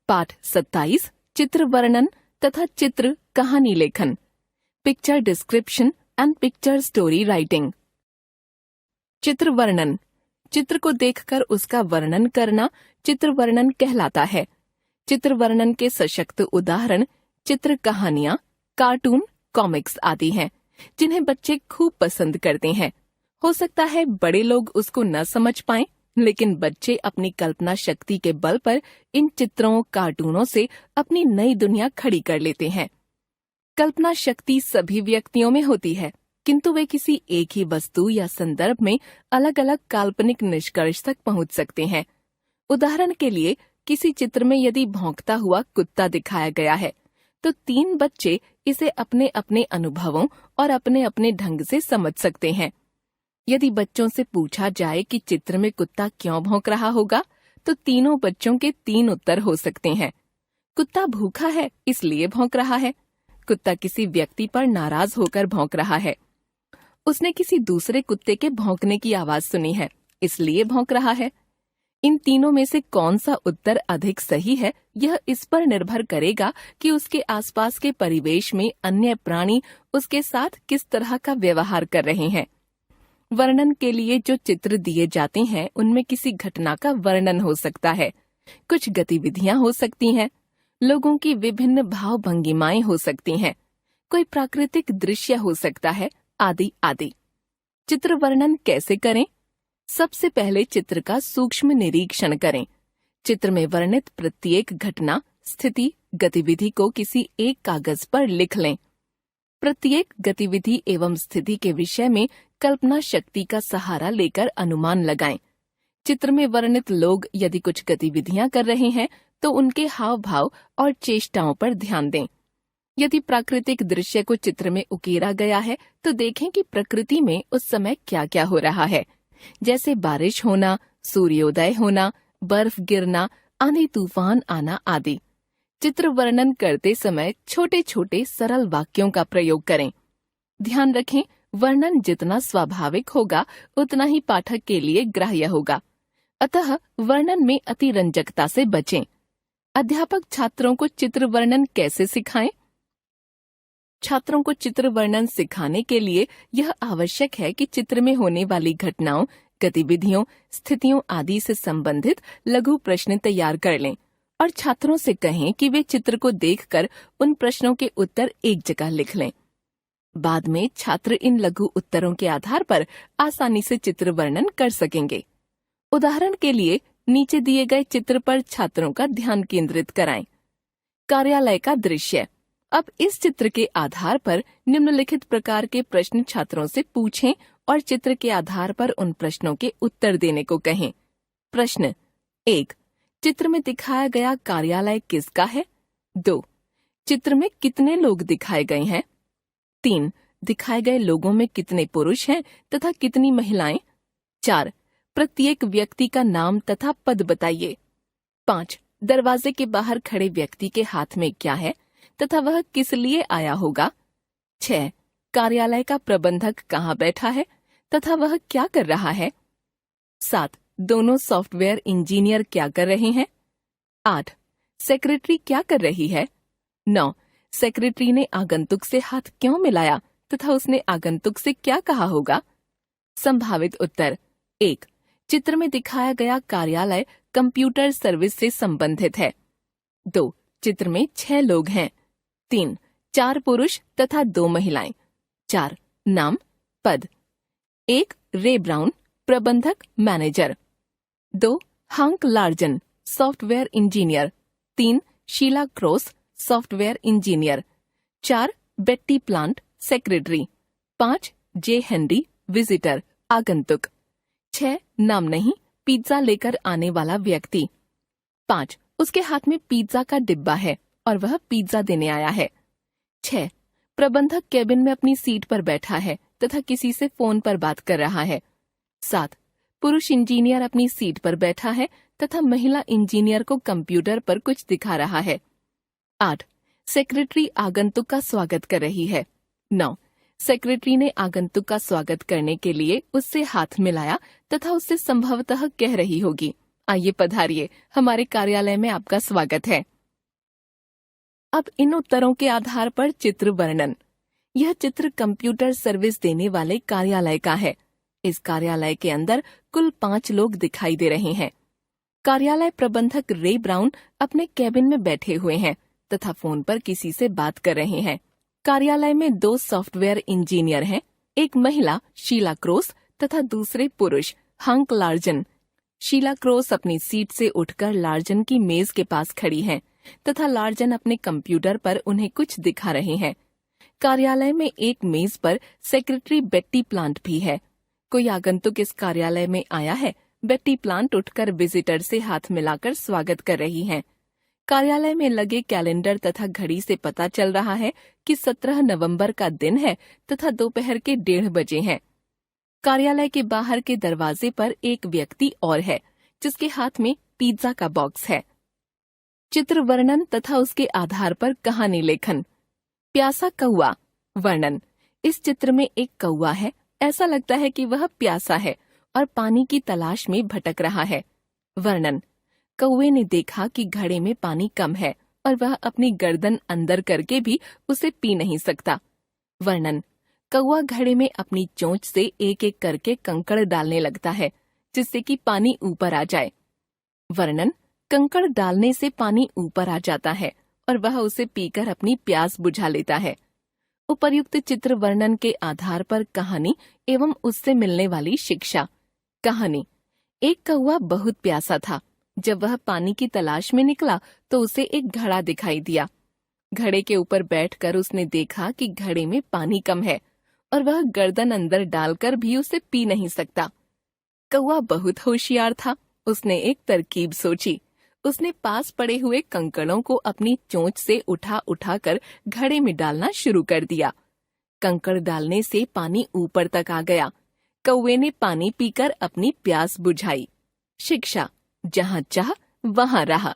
पाठ 27 चित्र वर्णन तथा चित्र कहानी लेखन, picture description and picture story writing. चित्र वर्णन, चित्र को देखकर उसका वर्णन करना चित्र वर्णन कहलाता है। चित्र वर्णन के सशक्त उदाहरण चित्र कहानियां, कार्टून, कॉमिक्स आदि हैं, जिन्हें बच्चे खूब पसंद करते हैं। हो सकता है बड़े लोग उसको न समझ पाएं, लेकिन बच्चे अपनी कल्पना शक्ति के बल पर इन चित्रों, कार्टूनों से अपनी नई दुनिया खड़ी कर लेते हैं। कल्पना शक्ति सभी व्यक्तियों में होती है, किंतु वे किसी एक ही वस्तु या संदर्भ में अलग अलग काल्पनिक निष्कर्ष तक पहुंच सकते हैं। उदाहरण के लिए, किसी चित्र में यदि भौंकता हुआ कुत्ता दिखाया गया है, तो 3 बच्चे इसे अपने अपने अनुभवों और अपने अपने ढंग से समझ सकते हैं। यदि बच्चों से पूछा जाए कि चित्र में कुत्ता क्यों भौंक रहा होगा, तो तीनों बच्चों के 3 उत्तर हो सकते हैं। कुत्ता भूखा है इसलिए भौंक रहा है, कुत्ता किसी व्यक्ति पर नाराज होकर भौंक रहा है, उसने किसी दूसरे कुत्ते के भौंकने की आवाज सुनी है इसलिए भौंक रहा है। इन तीनों में से कौन सा उत्तर अधिक सही है, यह इस पर निर्भर करेगा कि उसके आसपास के परिवेश में अन्य प्राणी उसके साथ किस तरह का व्यवहार कर रहे हैं। वर्णन के लिए जो चित्र दिए जाते हैं, उनमें किसी घटना का वर्णन हो सकता है, कुछ गतिविधियां हो सकती हैं, लोगों की विभिन्न भाव भंगिमाएं हो सकती हैं, कोई प्राकृतिक दृश्य हो सकता है, आदि आदि। चित्र वर्णन कैसे करें? सबसे पहले चित्र का सूक्ष्म निरीक्षण करें। चित्र में वर्णित प्रत्येक घटना, स्थिति, गतिविधि को किसी एक कागज पर लिख लें। प्रत्येक गतिविधि एवं स्थिति के विषय में कल्पना शक्ति का सहारा लेकर अनुमान लगाएं। चित्र में वर्णित लोग यदि कुछ गतिविधियां कर रहे हैं, तो उनके हाव भाव और चेष्टाओं पर ध्यान दें। यदि प्राकृतिक दृश्य को चित्र में उकेरा गया है, तो देखें कि प्रकृति में उस समय क्या क्या हो रहा है, जैसे बारिश होना, सूर्योदय होना, बर्फ गिरना, आंधी तूफान आना आदि। चित्र वर्णन करते समय छोटे छोटे सरल वाक्यों का प्रयोग करें। ध्यान रखें, वर्णन जितना स्वाभाविक होगा उतना ही पाठक के लिए ग्राह्य होगा, अतः वर्णन में अतिरंजकता से बचें। अध्यापक छात्रों को चित्र वर्णन कैसे सिखाएं? छात्रों को चित्र वर्णन सिखाने के लिए यह आवश्यक है कि चित्र में होने वाली घटनाओं, गतिविधियों, स्थितियों आदि से संबंधित लघु प्रश्न तैयार कर लें और छात्रों से कहें कि वे चित्र को देखकर उन प्रश्नों के उत्तर एक जगह लिख लें। बाद में छात्र इन लघु उत्तरों के आधार पर आसानी से चित्र वर्णन कर सकेंगे। उदाहरण के लिए, नीचे दिए गए चित्र पर छात्रों का ध्यान केंद्रित कराएं। कार्यालय का दृश्य। अब इस चित्र के आधार पर निम्नलिखित प्रकार के प्रश्न छात्रों से पूछें और चित्र के आधार पर उन प्रश्नों के उत्तर देने को कहें। प्रश्न 1, चित्र में दिखाया गया कार्यालय किसका है? 2, चित्र में कितने लोग दिखाए गए हैं? 3, दिखाए गए लोगों में कितने पुरुष हैं तथा कितनी महिलाएं? 4, प्रत्येक व्यक्ति का नाम तथा पद बताइए। 5, दरवाजे के बाहर खड़े व्यक्ति के हाथ में क्या है तथा वह किस लिए आया होगा? 6, कार्यालय का प्रबंधक कहाँ बैठा है तथा वह क्या कर रहा है? 7, दोनों सॉफ्टवेयर इंजीनियर क्या कर रहे हैं? 8, सेक्रेटरी क्या कर रही है? 9, सेक्रेटरी ने आगंतुक से हाथ क्यों मिलाया तथा उसने आगंतुक से क्या कहा होगा? संभावित उत्तर: 1, चित्र में दिखाया गया कार्यालय कंप्यूटर सर्विस से संबंधित है। 2, चित्र में 6 लोग हैं। 3, 4 पुरुष तथा 2 महिलाएं। 4, नाम, पद। 1, रे ब्राउन, प्रबंधक, manager. 2, Hank Larsen, software engineer. 3, Sheila Cross, software engineer. 4, Betty Plant, secretary. 5, J Henry, visitor, आगंतुक। 6, नाम नहीं, पिज्जा लेकर आने वाला व्यक्ति। 5, उसके हाथ में पिज्जा का डिब्बा है और वह पिज्जा देने आया है। 6, प्रबंधक केबिन में अपनी सीट पर बैठा है तथा किसी से फोन पर बात कर रहा है। 7, पुरुष इंजीनियर अपनी सीट पर बैठा है तथा महिला इंजीनियर को कंप्यूटर पर कुछ दिखा रहा है। 8, सेक्रेटरी आगंतुक का स्वागत कर रही है। 9, सेक्रेटरी ने आगंतुक का स्वागत करने के लिए उससे हाथ मिलाया तथा उससे संभवतः कह रही होगी, आइए पधारिए, हमारे कार्यालय में आपका स्वागत है। अब इन उत्तरों के आधार पर चित्र वर्णन। यह चित्र कंप्यूटर सर्विस देने वाले कार्यालय का है। इस कार्यालय के अंदर कुल 5 लोग दिखाई दे रहे हैं। कार्यालय प्रबंधक रे ब्राउन अपने कैबिन में बैठे हुए हैं तथा फोन पर किसी से बात कर रहे हैं। कार्यालय में 2 सॉफ्टवेयर इंजीनियर हैं, एक महिला शीला क्रोस तथा दूसरे पुरुष हंक लार्जन। शीला क्रोस अपनी सीट से उठकर लार्जन की मेज के पास खड़ी हैं तथा लार्जन अपने कंप्यूटर पर उन्हें कुछ दिखा रहे हैं। कार्यालय में एक मेज पर सेक्रेटरी बेट्टी प्लांट भी है। कोई आगंतुक इस कार्यालय में आया है। बेट्टी प्लांट उठकर विजिटर से हाथ मिलाकर स्वागत कर रही हैं। कार्यालय में लगे कैलेंडर तथा घड़ी से पता चल रहा है कि 17 नवंबर का दिन है तथा दोपहर के 1:30 बजे हैं। कार्यालय के बाहर के दरवाजे पर एक व्यक्ति और है जिसके हाथ में पिज्जा का बॉक्स है। चित्र वर्णन तथा उसके आधार पर कहानी लेखन। प्यासा कौआ। वर्णन। इस चित्र में एक कौआ है। ऐसा लगता है कि वह प्यासा है और पानी की तलाश में भटक रहा है। वर्णन। कौवे ने देखा कि घड़े में पानी कम है और वह अपनी गर्दन अंदर करके भी उसे पी नहीं सकता। वर्णन। कौआ घड़े में अपनी चोंच से एक एक करके कंकड़ डालने लगता है जिससे कि पानी ऊपर आ जाए। वर्णन। कंकड़ डालने से पानी ऊपर आ जाता है और वह उसे पीकर अपनी प्यास बुझा लेता है। उपर्युक्त चित्र वर्णन के आधार पर कहानी एवं उससे मिलने वाली शिक्षा। कहानी। एक कौआ बहुत प्यासा था। जब वह पानी की तलाश में निकला तो उसे एक घड़ा दिखाई दिया। घड़े के ऊपर बैठकर उसने देखा कि घड़े में पानी कम है और वह गर्दन अंदर डालकर भी उसे पी नहीं सकता। कौआ बहुत होशियार था। उसने एक तरकीब सोची। उसने पास पड़े हुए कंकड़ों को अपनी चोंच से उठा उठाकर घड़े में डालना शुरू कर दिया। कंकड़ डालने से पानी ऊपर तक आ गया। कौवे ने पानी पीकर अपनी प्यास बुझाई। शिक्षा। जहाँ चाह वहाँ रहा।